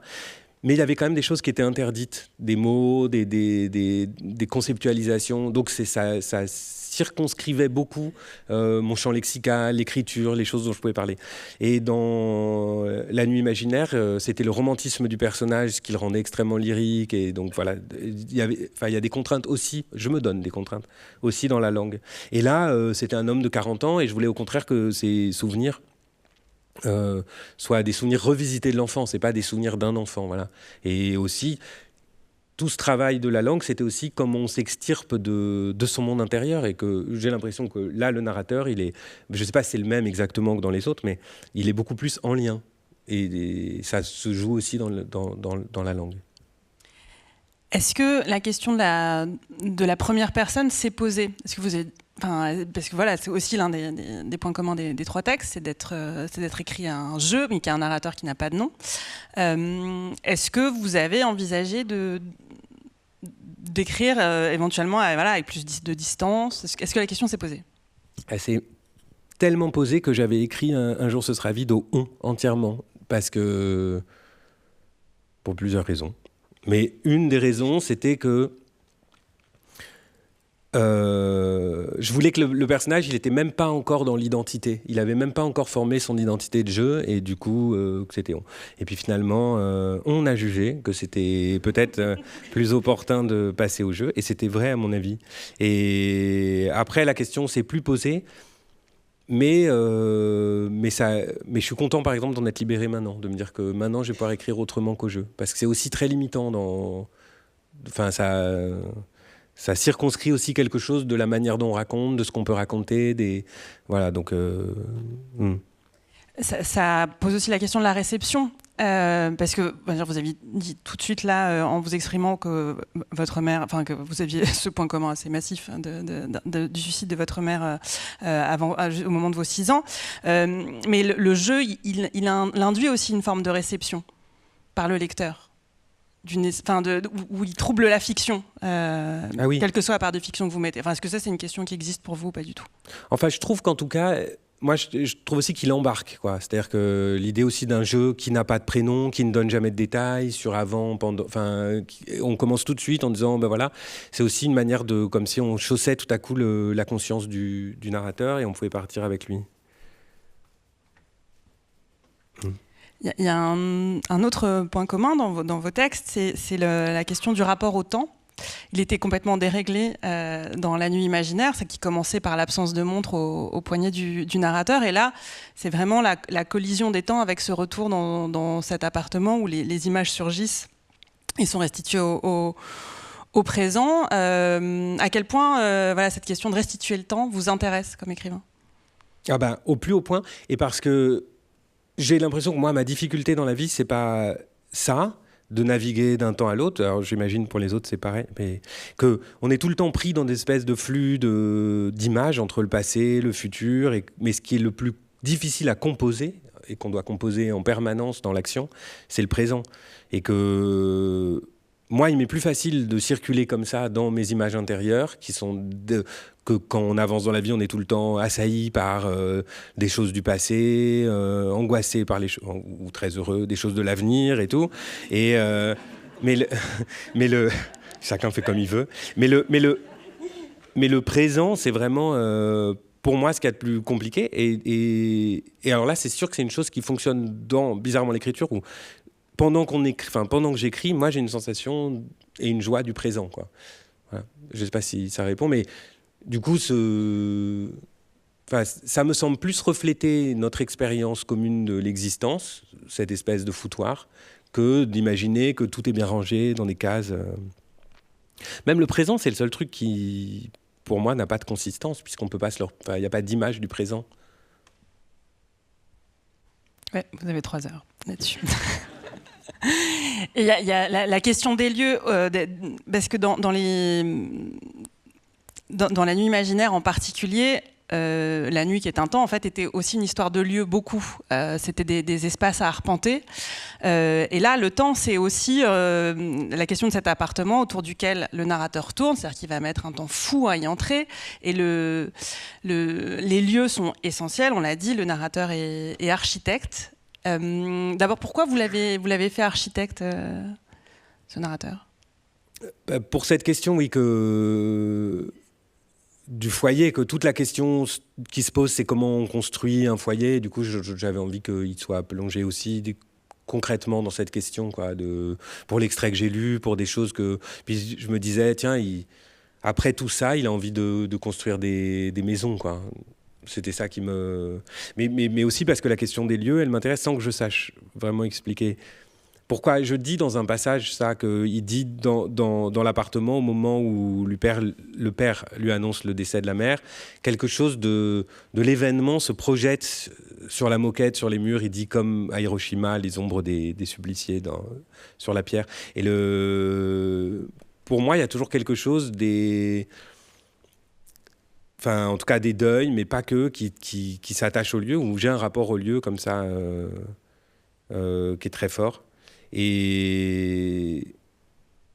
mais il y avait quand même des choses qui étaient interdites, des mots, des conceptualisations, donc ça circonscrivait beaucoup mon champ lexical, l'écriture, les choses dont je pouvais parler. Et dans La Nuit imaginaire, c'était le romantisme du personnage qui le rendait extrêmement lyrique. Et donc voilà, il y a des contraintes aussi, je me donne des contraintes aussi dans la langue. Et là, c'était un homme de 40 ans et je voulais au contraire que ses souvenirs soient des souvenirs revisités de l'enfant, c'est pas des souvenirs d'un enfant. Voilà. Et aussi... tout ce travail de la langue, c'était aussi comme on s'extirpe de son monde intérieur et que j'ai l'impression que là, le narrateur, je ne sais pas si c'est le même exactement que dans les autres, mais il est beaucoup plus en lien. Et ça se joue aussi dans la langue. Est-ce que la question de la première personne s'est posée? Est-ce que vous êtes... Enfin, parce que voilà, c'est aussi l'un des points communs des trois textes, c'est d'être écrit un jeu, mais qui a un narrateur qui n'a pas de nom. Est-ce que vous avez envisagé d'écrire éventuellement voilà, avec plus de distance? Est-ce que la question s'est posée? Elle s'est tellement posée que j'avais écrit un jour ce sera vide au on entièrement, parce que pour plusieurs raisons. Mais une des raisons, c'était que je voulais que le personnage, il n'était même pas encore dans l'identité. Il n'avait même pas encore formé son identité de jeu, et du coup, que c'était on. Et puis finalement, on a jugé que c'était peut-être plus opportun de passer au jeu, et c'était vrai à mon avis. Et après, la question s'est plus posée, mais je suis content, par exemple, d'en être libéré maintenant, de me dire que maintenant, je vais pouvoir écrire autrement qu'au jeu. Parce que c'est aussi très limitant Enfin, ça circonscrit aussi quelque chose de la manière dont on raconte, de ce qu'on peut raconter. Voilà, donc... Ça pose aussi la question de la réception. Parce que vous avez dit tout de suite là, en vous exprimant que votre mère, enfin que vous aviez ce point commun assez massif du suicide de votre mère au moment de vos 6 ans. Mais le jeu, il induit aussi une forme de réception par le lecteur. Où il trouble la fiction, oui. Quelle que soit la part de fiction que vous mettez. Est-ce que ça, c'est une question qui existe pour vous ou pas du tout? Enfin, je trouve qu'en tout cas, moi, je trouve aussi qu'il embarque, quoi. C'est-à-dire que l'idée aussi d'un jeu qui n'a pas de prénom, qui ne donne jamais de détails sur avant, pendant... Enfin, on commence tout de suite en disant, ben voilà, c'est aussi une manière de... Comme si on chaussait tout à coup la conscience du narrateur et on pouvait partir avec lui. Il y a un autre point commun dans vos textes, c'est la question du rapport au temps. Il était complètement déréglé dans La Nuit imaginaire, c'est qui commençait par l'absence de montre au poignet du narrateur. Et là, c'est vraiment la collision des temps avec ce retour dans cet appartement où les images surgissent et sont restituées au présent. À quel point cette question de restituer le temps vous intéresse comme écrivain? Au plus haut point. Et parce que j'ai l'impression que moi, ma difficulté dans la vie, c'est pas ça, de naviguer d'un temps à l'autre. Alors j'imagine pour les autres c'est pareil, mais qu'on est tout le temps pris dans des espèces de flux d'images entre le passé, le futur, mais ce qui est le plus difficile à composer, et qu'on doit composer en permanence dans l'action, c'est le présent. Et que moi, il m'est plus facile de circuler comme ça dans mes images intérieures, que quand on avance dans la vie, on est tout le temps assailli par des choses du passé, angoissé par ou très heureux des choses de l'avenir et tout. Et mais chacun fait comme il veut. Mais le présent, c'est vraiment pour moi ce qu'il y a de plus compliqué. Et alors là, c'est sûr que c'est une chose qui fonctionne dans bizarrement l'écriture où pendant que j'écris, moi j'ai une sensation et une joie du présent, quoi. Voilà. Je ne sais pas si ça répond, mais du coup, ça me semble plus refléter notre expérience commune de l'existence, cette espèce de foutoir, que d'imaginer que tout est bien rangé dans des cases. Même le présent, c'est le seul truc qui, pour moi, n'a pas de consistance, puisqu'on peut pas il n'y a pas d'image du présent. Ouais, vous avez 3 heures là-dessus. Et il y a la question des lieux, parce que dans la nuit imaginaire en particulier, la nuit qui est un temps, en fait, était aussi une histoire de lieux, beaucoup. C'était des espaces à arpenter. Et là, le temps, c'est aussi la question de cet appartement autour duquel le narrateur tourne, c'est-à-dire qu'il va mettre un temps fou à y entrer. Et les lieux sont essentiels, on l'a dit, le narrateur est architecte. D'abord, pourquoi vous l'avez fait architecte, ce narrateur ? Pour cette question, oui, du foyer, que toute la question qui se pose, c'est comment on construit un foyer. Du coup, j'avais envie qu'il soit plongé aussi concrètement dans cette question, quoi, pour l'extrait que j'ai lu, pour des choses que... Puis je me disais, tiens, après tout ça, il a envie de construire des maisons, quoi. C'était ça qui me... Mais aussi parce que la question des lieux, elle m'intéresse sans que je sache vraiment expliquer. Pourquoi je dis dans un passage ça, qu'il dit dans l'appartement, au moment où le père lui annonce le décès de la mère, quelque chose de l'événement se projette sur la moquette, sur les murs. Il dit comme à Hiroshima, les ombres des suppliciés sur la pierre. Et pour moi, il y a toujours quelque chose Enfin, en tout cas des deuils, mais pas que, qui s'attachent au lieu, où j'ai un rapport au lieu comme ça, qui est très fort. Et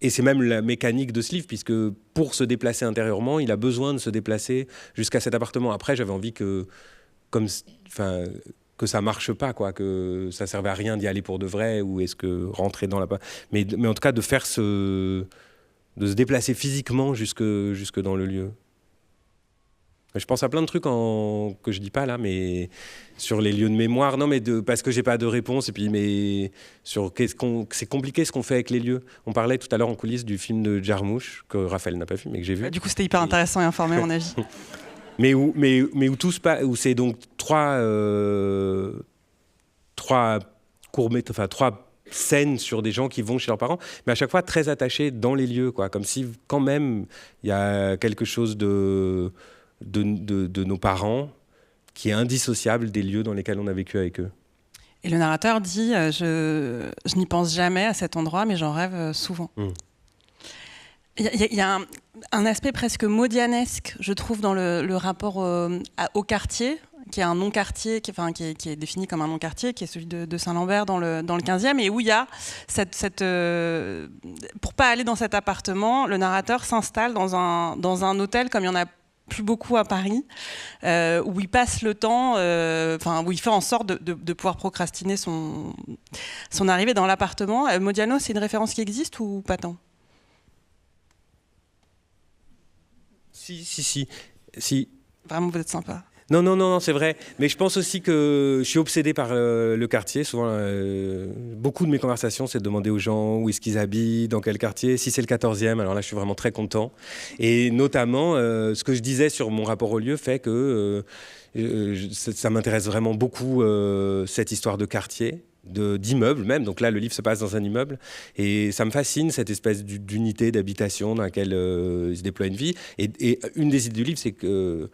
c'est même la mécanique de ce livre, puisque pour se déplacer intérieurement, il a besoin de se déplacer jusqu'à cet appartement. Après, j'avais envie que ça marche pas, quoi, que ça servait à rien d'y aller pour de vrai, ou est-ce que rentrer dans mais en tout cas de se déplacer physiquement jusque dans le lieu. Je pense à plein de trucs que je dis pas là, mais sur les lieux de mémoire. Non, mais parce que j'ai pas de réponse. Et puis, mais c'est compliqué ce qu'on fait avec les lieux. On parlait tout à l'heure en coulisses du film de Jarmusch que Raphaël n'a pas vu, mais que j'ai vu. Du coup, c'était hyper intéressant et informé, à mon avis. où c'est donc trois scènes sur des gens qui vont chez leurs parents, mais à chaque fois très attachés dans les lieux, quoi, comme si quand même il y a quelque chose de nos parents qui est indissociable des lieux dans lesquels on a vécu avec eux. Et le narrateur dit je n'y pense jamais à cet endroit, mais j'en rêve souvent. Il y a un aspect presque modianesque, je trouve, dans le rapport au quartier, qui est un non-quartier, qui est défini comme un non-quartier, qui est celui de Saint-Lambert dans le 15e, et où il y a pour pas aller dans cet appartement, le narrateur s'installe dans un hôtel comme il y en a plus beaucoup à Paris, où il passe le temps, où il fait en sorte de pouvoir procrastiner son arrivée dans l'appartement. Modiano, c'est une référence qui existe ou pas tant ? Si. Vraiment, vous êtes sympa. Non, c'est vrai. Mais je pense aussi que je suis obsédé par le quartier. Souvent, beaucoup de mes conversations, c'est de demander aux gens où est-ce qu'ils habitent, dans quel quartier. Si c'est le 14e, alors là, je suis vraiment très content. Et notamment, ce que je disais sur mon rapport au lieu fait que ça m'intéresse vraiment beaucoup, cette histoire de quartier. D'immeubles même, donc là le livre se passe dans un immeuble et ça me fascine cette espèce d'unité d'habitation dans laquelle il se déploie une vie et une des idées du livre c'est que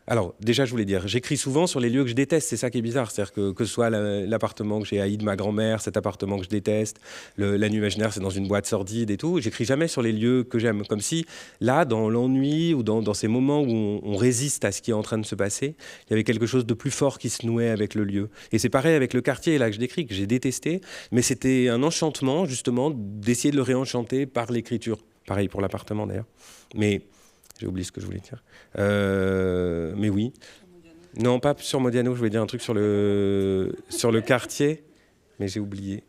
alors déjà je voulais dire, j'écris souvent sur les lieux que je déteste, c'est ça qui est bizarre, c'est-à-dire que ce soit l'appartement que j'ai haï de ma grand-mère, cet appartement que je déteste, la nuit imaginaire c'est dans une boîte sordide et tout, j'écris jamais sur les lieux que j'aime, comme si là dans l'ennui ou dans ces moments où on résiste à ce qui est en train de se passer, il y avait quelque chose de plus fort qui se nouait avec le lieu. Et c'est pareil avec le quartier là que je décris, que j'ai détesté, mais c'était un enchantement justement d'essayer de le réenchanter par l'écriture. Pareil pour l'appartement d'ailleurs. Mais j'ai oublié ce que je voulais dire. Mais oui. Non, pas sur Modiano, je voulais dire un truc sur le quartier, mais j'ai oublié.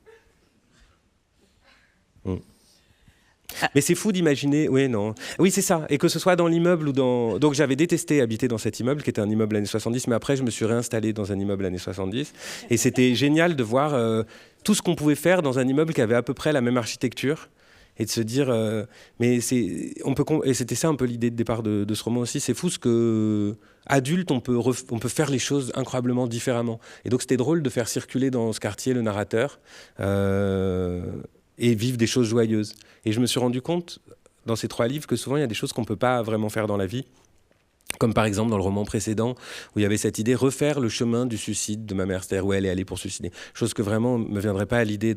Mais c'est fou d'imaginer... Oui, c'est ça. Et que ce soit dans l'immeuble ou dans... Donc j'avais détesté habiter dans cet immeuble, qui était un immeuble années 70, mais après je me suis réinstallé dans un immeuble années 70. Et c'était génial de voir tout ce qu'on pouvait faire dans un immeuble qui avait à peu près la même architecture. et de se dire mais et c'était ça un peu l'idée de départ de ce roman aussi. C'est fou ce que adulte on peut faire les choses incroyablement différemment, et donc c'était drôle de faire circuler dans ce quartier le narrateur et vivre des choses joyeuses. Et je me suis rendu compte dans ces 3 livres que souvent il y a des choses qu'on peut pas vraiment faire dans la vie, comme par exemple dans le roman précédent où il y avait cette idée refaire le chemin du suicide de ma mère, c'est-à-dire où elle est allée pour se suicider, chose que vraiment me viendrait pas à l'idée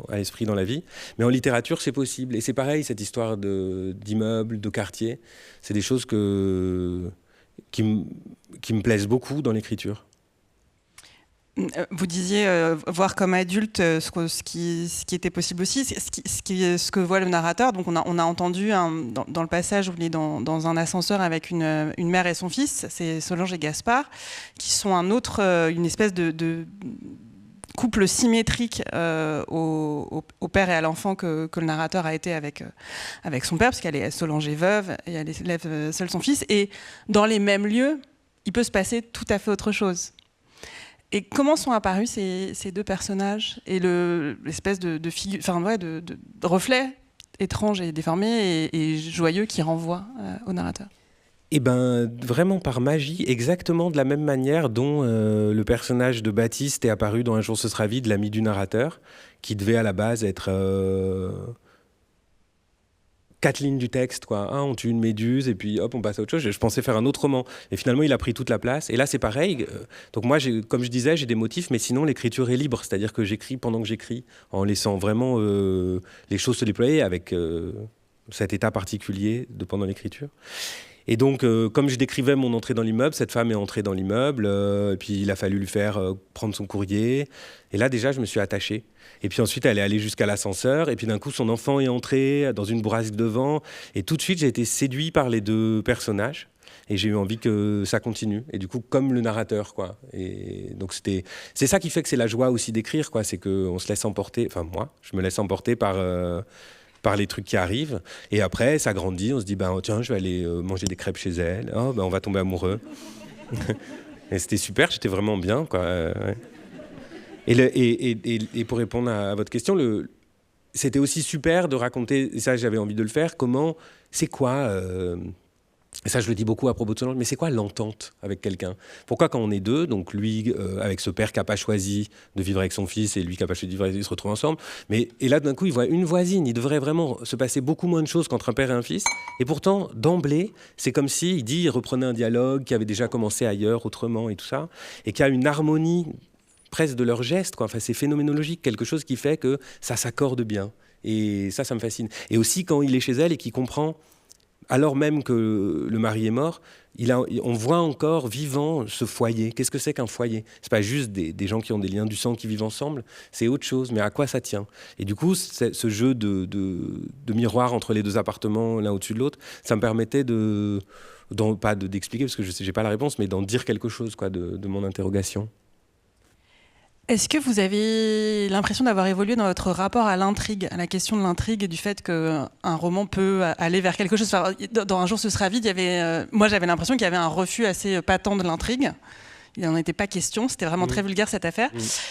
à l'esprit dans la vie, mais en littérature c'est possible. Et c'est pareil, cette histoire d'immeubles, de quartiers, c'est des choses qui me plaisent beaucoup dans l'écriture. Vous disiez voir comme adulte ce qui était possible aussi, ce que voit le narrateur. Donc on a entendu dans le passage où il est dans un ascenseur avec une mère et son fils, c'est Solange et Gaspard, qui sont une espèce de couple symétrique au père et à l'enfant que le narrateur a été avec son père, parce Solange est veuve et elle élève seule son fils. Et dans les mêmes lieux, il peut se passer tout à fait autre chose. Et comment sont apparus ces 2 personnages et l'espèce de figure, de reflet étrange et déformé et joyeux qui renvoie au narrateur? Eh ben, vraiment par magie, exactement de la même manière dont le personnage de Baptiste est apparu dans Un jour ce sera vide, l'ami du narrateur, qui devait à la base être 4 lignes du texte, quoi. On tue une méduse et puis hop, on passe à autre chose. Je pensais faire un autre roman. Et finalement, il a pris toute la place. Et là, c'est pareil. Donc moi, comme je disais, j'ai des motifs, mais sinon, l'écriture est libre. C'est-à-dire que j'écris pendant que j'écris, en laissant vraiment les choses se déployer avec cet état particulier pendant l'écriture. Et donc, comme je décrivais mon entrée dans l'immeuble, cette femme est entrée dans l'immeuble, et puis il a fallu lui faire prendre son courrier. Et là, déjà, je me suis attaché. Et puis ensuite, elle est allée jusqu'à l'ascenseur, et puis d'un coup, son enfant est entré dans une bourrasque de vent. Et tout de suite, j'ai été séduit par les 2 personnages. Et j'ai eu envie que ça continue. Et du coup, comme le narrateur, quoi. Et donc, c'est ça qui fait que c'est la joie aussi d'écrire, quoi. C'est qu'on se laisse emporter, enfin moi, je me laisse emporter par les trucs qui arrivent. Et après, ça grandit. On se dit, tiens, je vais aller manger des crêpes chez elle. On va tomber amoureux. Et c'était super, j'étais vraiment bien, quoi. Ouais. Et pour répondre à votre question, c'était aussi super de raconter, et ça j'avais envie de le faire, c'est quoi, et ça je le dis beaucoup à propos de Solange, mais c'est quoi l'entente avec quelqu'un? Pourquoi quand on est 2, donc lui avec ce père qui n'a pas choisi de vivre avec son fils et lui qui n'a pas choisi de vivre avec lui, ils se retrouvent ensemble, et là d'un coup il voit une voisine, il devrait vraiment se passer beaucoup moins de choses qu'entre un père et un fils, et pourtant d'emblée c'est comme si il reprenait un dialogue qui avait déjà commencé ailleurs, autrement et tout ça, et qu'il y a une harmonie presque de leurs gestes, quoi. Enfin, c'est phénoménologique, quelque chose qui fait que ça s'accorde bien. Et ça me fascine. Et aussi quand il est chez elle et qu'il comprend, alors même que le mari est mort, on voit encore vivant ce foyer. Qu'est-ce que c'est qu'un foyer? C'est pas juste des gens qui ont des liens du sang qui vivent ensemble, c'est autre chose, mais à quoi ça tient? Et du coup, ce jeu de miroir entre les 2 appartements, l'un au-dessus de l'autre, ça me permettait pas d'expliquer, parce que je sais, j'ai pas la réponse, mais d'en dire quelque chose, quoi, de mon interrogation. Est-ce que vous avez l'impression d'avoir évolué dans votre rapport à l'intrigue, à la question de l'intrigue et du fait qu'un roman peut aller vers quelque chose? Enfin, dans Un jour ce sera vide, moi j'avais l'impression qu'il y avait un refus assez patent de l'intrigue. Il n'en était pas question, c'était vraiment très vulgaire cette affaire.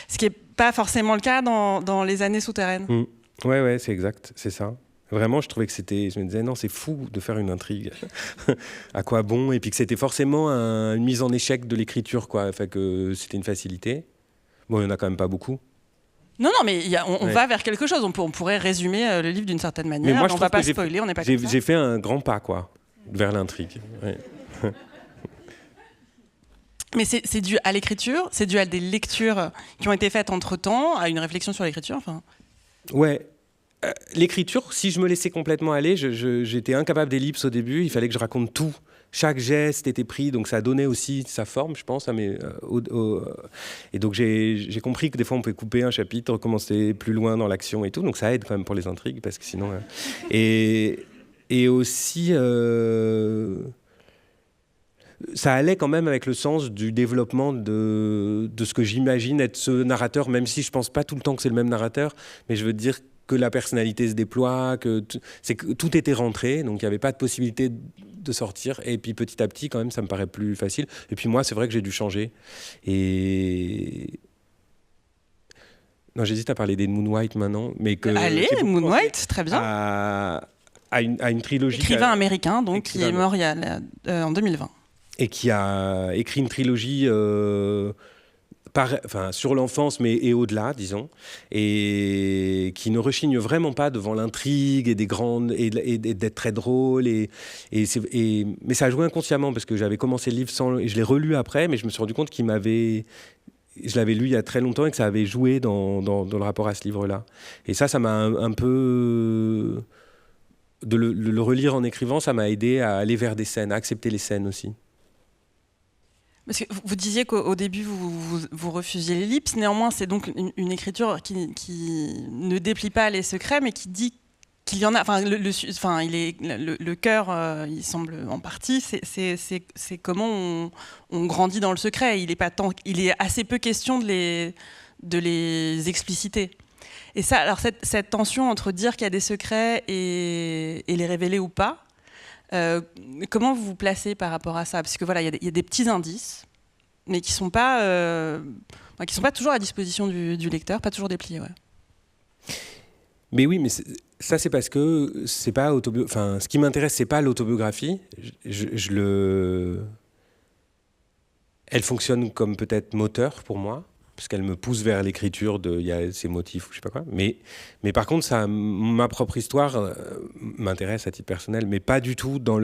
Ce qui n'est pas forcément le cas dans Les années souterraines. Ouais, c'est exact, c'est ça. Vraiment, je trouvais que je me disais, non, c'est fou de faire une intrigue. À quoi bon? Et puis que c'était forcément une mise en échec de l'écriture, quoi. Enfin, que c'était une facilité. Bon, il n'y en a quand même pas beaucoup. Non, mais on va vers quelque chose. On pourrait résumer le livre d'une certaine manière. Mais moi, on ne va pas spoiler, on n'est pas comme ça. J'ai fait un grand pas, quoi, vers l'intrigue. Ouais. Mais c'est dû à l'écriture, c'est dû à des lectures qui ont été faites entre-temps, à une réflexion sur l'écriture, enfin. Ouais. L'écriture, si je me laissais complètement aller, j'étais incapable d'ellipse au début. Il fallait que je raconte tout. Chaque geste était pris, donc ça donnait aussi sa forme, je pense. Et donc j'ai compris que des fois on pouvait couper un chapitre, recommencer plus loin dans l'action et tout. Donc ça aide quand même pour les intrigues, parce que sinon. Et aussi. Ça allait quand même avec le sens du développement de ce que j'imagine être ce narrateur, même si je pense pas tout le temps que c'est le même narrateur, mais je veux dire que la personnalité se déploie, que tout était rentré, donc il n'y avait pas de possibilité de sortir, et puis petit à petit quand même ça me paraît plus facile. Et puis moi c'est vrai que j'ai dû changer, et Non, j'hésite à parler des Moon White maintenant, mais que allez, Moon White, très bien. À une trilogie. Écrivain américain, donc, qui est mort en 2020. Et qui a écrit une trilogie sur l'enfance, mais au-delà, disons, et qui ne rechigne vraiment pas devant l'intrigue et d'être très drôle. Mais ça a joué inconsciemment, parce que j'avais commencé le livre et je l'ai relu après, mais je me suis rendu compte je l'avais lu il y a très longtemps et que ça avait joué dans le rapport à ce livre-là. Et ça m'a un peu... De le relire en écrivant, ça m'a aidé à aller vers des scènes, à accepter les scènes aussi. Parce que vous disiez qu'au début, vous refusiez l'ellipse. Néanmoins, c'est donc une écriture qui ne déplie pas les secrets, mais qui dit qu'il y en a... le cœur, il semble en partie, c'est comment on grandit dans le secret. Il est assez peu question de les expliciter. Et ça, alors cette tension entre dire qu'il y a des secrets et les révéler ou pas, comment vous vous placez par rapport à ça? Parce que voilà, il y a des petits indices, mais qui sont pas toujours à disposition du lecteur, pas toujours dépliés. Ouais. Mais oui, mais ça c'est parce que c'est pas ce qui m'intéresse, c'est pas l'autobiographie. Elle fonctionne comme peut-être moteur pour moi, parce qu'elle me pousse vers l'écriture il y a ces motifs ou je sais pas quoi. Mais par contre, ma propre histoire m'intéresse à titre personnel, mais pas du tout dans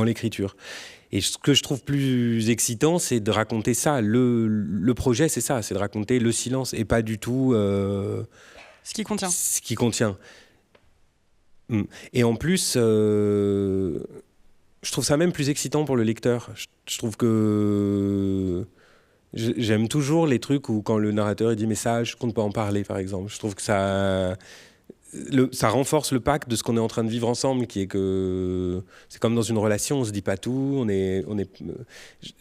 l'écriture. Et ce que je trouve plus excitant, c'est de raconter ça. Le projet, c'est ça, c'est de raconter le silence et pas du tout ce qui contient. Ce qui contient. Et en plus, je trouve ça même plus excitant pour le lecteur. Je trouve que j'aime toujours les trucs où quand le narrateur il dit mais ça je compte pas en parler, par exemple. Je trouve que ça renforce le pacte de ce qu'on est en train de vivre ensemble, qui est que c'est comme dans une relation, on se dit pas tout,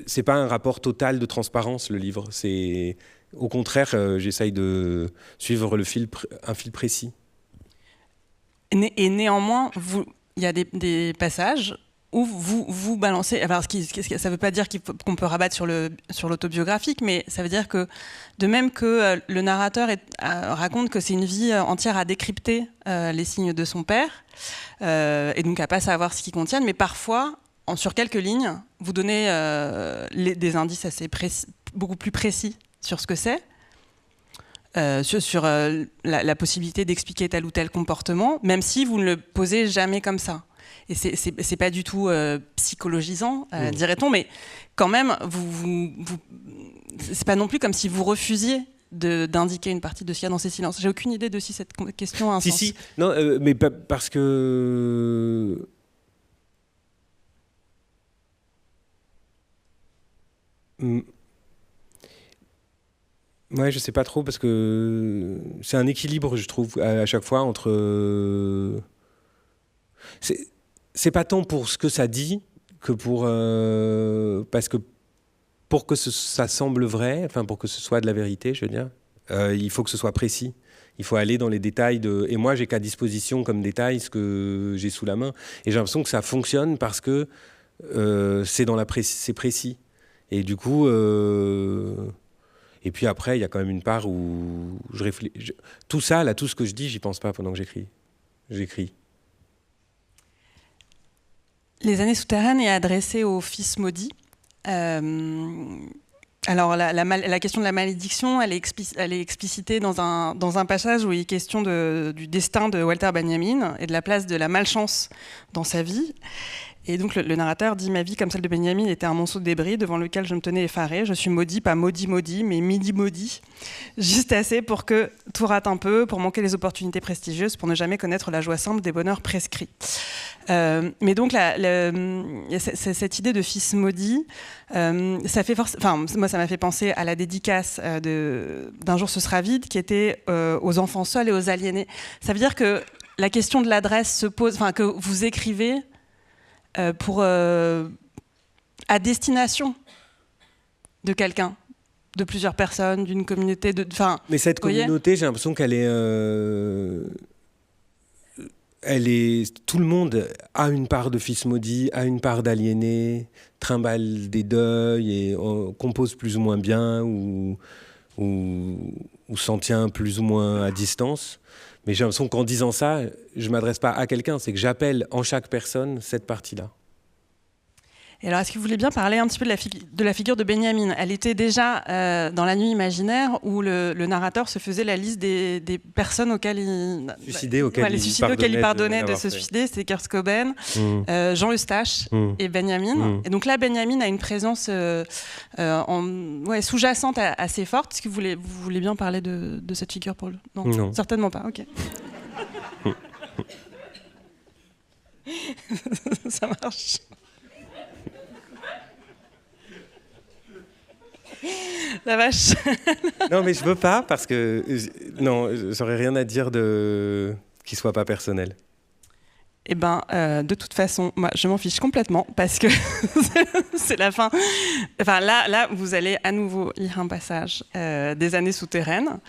c'est pas un rapport total de transparence, le livre. C'est au contraire, j'essaye de suivre un fil précis. Et néanmoins, il y a des passages où vous balancez... Alors, ça ne veut pas dire qu'on peut rabattre sur l'autobiographique, mais ça veut dire que, de même que le narrateur raconte que c'est une vie entière à décrypter les signes de son père, et donc à ne pas savoir ce qu'ils contiennent, mais parfois, sur quelques lignes, vous donnez des indices beaucoup plus précis sur ce que c'est, sur la possibilité d'expliquer tel ou tel comportement, même si vous ne le posez jamais comme ça. Et c'est pas du tout psychologisant, dirait-on, mais quand même, c'est pas non plus comme si vous refusiez d'indiquer une partie de ce qu'il y a dans ces silences. J'ai aucune idée de si cette question a un sens. Si, non, mais parce que... Ouais, je sais pas trop, parce que c'est un équilibre, je trouve, à chaque fois, entre... C'est pas tant pour ce que ça dit que parce que pour que ça semble vrai, enfin pour que ce soit de la vérité, je veux dire, il faut que ce soit précis. Il faut aller dans les détails et moi j'ai qu'à disposition comme détail ce que j'ai sous la main. Et j'ai l'impression que ça fonctionne parce que c'est précis. Et du coup, et puis après il y a quand même une part où je réfléchis. Tout ça, là, tout ce que je dis, j'y pense pas pendant que j'écris. J'écris. Les années souterraines est adressée au fils maudit. Alors la question de la malédiction, elle est explicitée dans un passage où il est question du destin de Walter Benjamin et de la place de la malchance dans sa vie. Et donc le narrateur dit « Ma vie, comme celle de Benjamin, était un monceau de débris devant lequel je me tenais effaré. Je suis maudit, pas maudit, mais midi maudit. Juste assez pour que tout rate un peu, pour manquer les opportunités prestigieuses, pour ne jamais connaître la joie simple des bonheurs prescrits. » Mais donc cette idée de fils maudit, ça fait moi ça m'a fait penser à la dédicace d'Un jour ce sera vide, qui était aux enfants seuls et aux aliénés. Ça veut dire que la question de l'adresse se pose, que vous écrivez à destination de quelqu'un, de plusieurs personnes, d'une communauté. Mais cette communauté, j'ai l'impression qu'elle est... tout le monde a une part de fils maudit, a une part d'aliéné, trimballe des deuils et compose plus ou moins bien ou où s'en tient plus ou moins à distance. Mais j'ai l'impression qu'en disant ça, je ne m'adresse pas à quelqu'un, c'est que j'appelle en chaque personne cette partie-là. Et alors, est-ce que vous voulez bien parler un petit peu de la figure de Benjamin? Elle était déjà dans La Nuit imaginaire, où le narrateur se faisait la liste des personnes auxquelles il pardonnait de se suicider. C'était Kurt Cobain, Jean Eustache et Benjamin. Et donc là, Benjamin a une présence sous-jacente assez forte. Est-ce que vous voulez bien parler de cette figure pour le... Non, certainement pas. Ok. Ça marche. La vache. Non, mais je veux pas parce que j'aurais rien à dire qui soit pas personnel. Eh ben, de toute façon, moi, je m'en fiche complètement parce que c'est la fin. Enfin, là, vous allez à nouveau lire un passage des Années souterraines.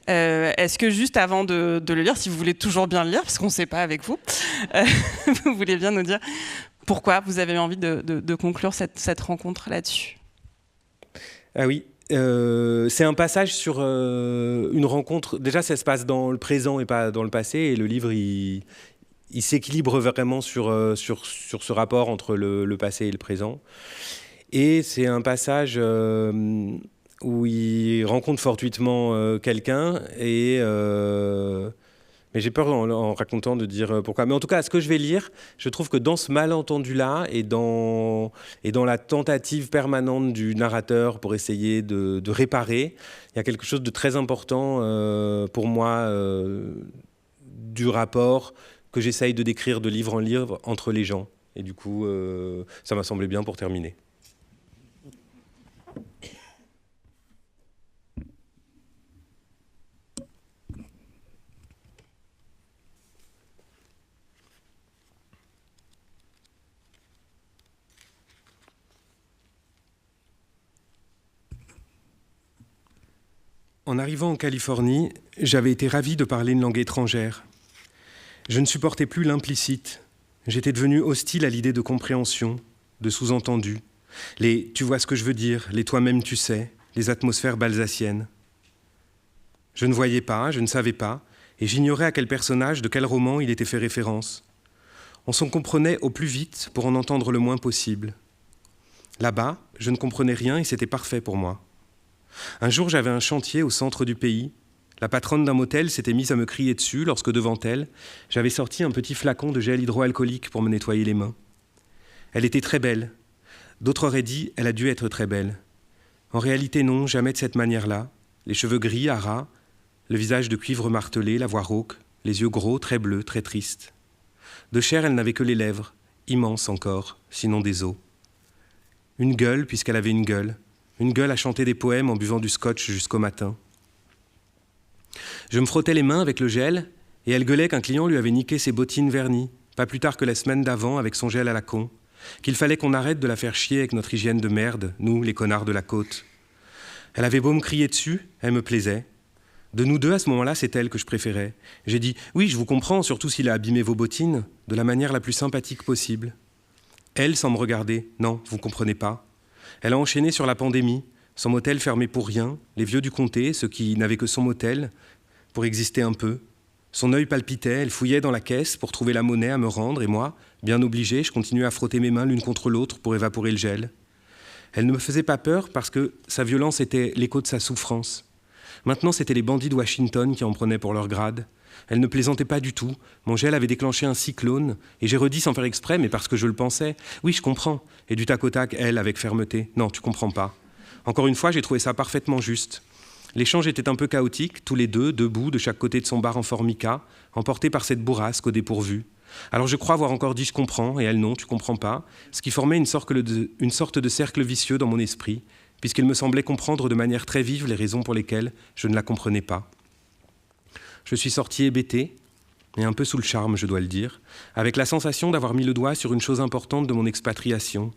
Est-ce que juste avant de le lire, si vous voulez toujours bien le lire, parce qu'on ne sait pas avec vous, vous voulez bien nous dire pourquoi vous avez envie de conclure cette rencontre là-dessus? Ah oui, c'est un passage sur une rencontre. Déjà, ça se passe dans le présent et pas dans le passé. Et le livre, il s'équilibre vraiment sur ce rapport entre le passé et le présent. Et c'est un passage où il rencontre fortuitement quelqu'un mais j'ai peur en racontant de dire pourquoi. Mais en tout cas, ce que je vais lire, je trouve que dans ce malentendu-là et dans la tentative permanente du narrateur pour essayer de réparer, il y a quelque chose de très important pour moi du rapport que j'essaye de décrire de livre en livre entre les gens. Et du coup, ça m'a semblé bien pour terminer. En arrivant en Californie, j'avais été ravi de parler une langue étrangère. Je ne supportais plus l'implicite. J'étais devenu hostile à l'idée de compréhension, de sous-entendu. Les « tu vois ce que je veux dire », les « toi-même tu sais », les atmosphères balsaciennes. Je ne voyais pas, je ne savais pas, et j'ignorais à quel personnage, de quel roman il était fait référence. On s'en comprenait au plus vite pour en entendre le moins possible. Là-bas, je ne comprenais rien et c'était parfait pour moi. Un jour, j'avais un chantier au centre du pays. La patronne d'un motel s'était mise à me crier dessus lorsque, devant elle, j'avais sorti un petit flacon de gel hydroalcoolique pour me nettoyer les mains. Elle était très belle. D'autres auraient dit « elle a dû être très belle ». En réalité, non, jamais de cette manière-là. Les cheveux gris, à ras, le visage de cuivre martelé, la voix rauque, les yeux gros, très bleus, très tristes. De chair, elle n'avait que les lèvres, immenses encore, sinon des os. Une gueule, puisqu'elle avait une gueule à chanter des poèmes en buvant du scotch jusqu'au matin. Je me frottais les mains avec le gel et elle gueulait qu'un client lui avait niqué ses bottines vernies, pas plus tard que la semaine d'avant avec son gel à la con, qu'il fallait qu'on arrête de la faire chier avec notre hygiène de merde, nous, les connards de la côte. Elle avait beau me crier dessus, elle me plaisait. De nous deux, à ce moment-là, c'est elle que je préférais. J'ai dit « oui, je vous comprends, surtout s'il a abîmé vos bottines », de la manière la plus sympathique possible. Elle, sans me regarder « non, vous comprenez pas ». Elle a enchaîné sur la pandémie, son motel fermé pour rien, les vieux du comté, ceux qui n'avaient que son motel, pour exister un peu. Son œil palpitait, elle fouillait dans la caisse pour trouver la monnaie à me rendre, et moi, bien obligé, je continuais à frotter mes mains l'une contre l'autre pour évaporer le gel. Elle ne me faisait pas peur parce que sa violence était l'écho de sa souffrance. Maintenant, c'était les bandits de Washington qui en prenaient pour leur grade. Elle ne plaisantait pas du tout. Mon gel avait déclenché un cyclone, et j'ai redit sans faire exprès, mais parce que je le pensais. Oui, je comprends. Et du tac au tac, elle, avec fermeté. Non, tu comprends pas. Encore une fois, j'ai trouvé ça parfaitement juste. L'échange était un peu chaotique, tous les deux, debout, de chaque côté de son bar en formica, emportés par cette bourrasque au dépourvu. Alors je crois avoir encore dit « je comprends » et elle « non, tu comprends pas », ce qui formait une sorte de cercle vicieux dans mon esprit, puisqu'il me semblait comprendre de manière très vive les raisons pour lesquelles je ne la comprenais pas. Je suis sorti hébété, et un peu sous le charme, je dois le dire, avec la sensation d'avoir mis le doigt sur une chose importante de mon expatriation.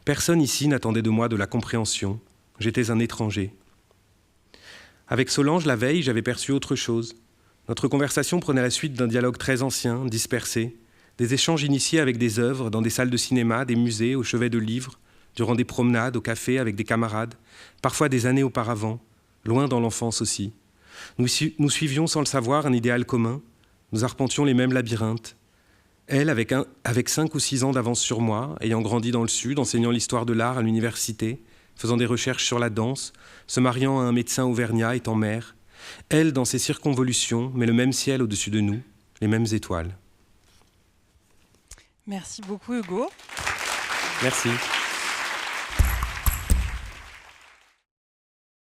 Personne ici n'attendait de moi de la compréhension. J'étais un étranger. Avec Solange, la veille, j'avais perçu autre chose. Notre conversation prenait la suite d'un dialogue très ancien, dispersé, des échanges initiés avec des œuvres, dans des salles de cinéma, des musées, au chevet de livres, durant des promenades, au café, avec des camarades, parfois des années auparavant, loin dans l'enfance aussi. Nous suivions sans le savoir un idéal commun. Nous arpentions les mêmes labyrinthes. Elle, avec 5 ou 6 ans d'avance sur moi, ayant grandi dans le Sud, enseignant l'histoire de l'art à l'université, faisant des recherches sur la danse, se mariant à un médecin auvergnat, étant mère. Elle, dans ses circonvolutions, mais le même ciel au-dessus de nous, les mêmes étoiles. Merci beaucoup, Hugo. Merci.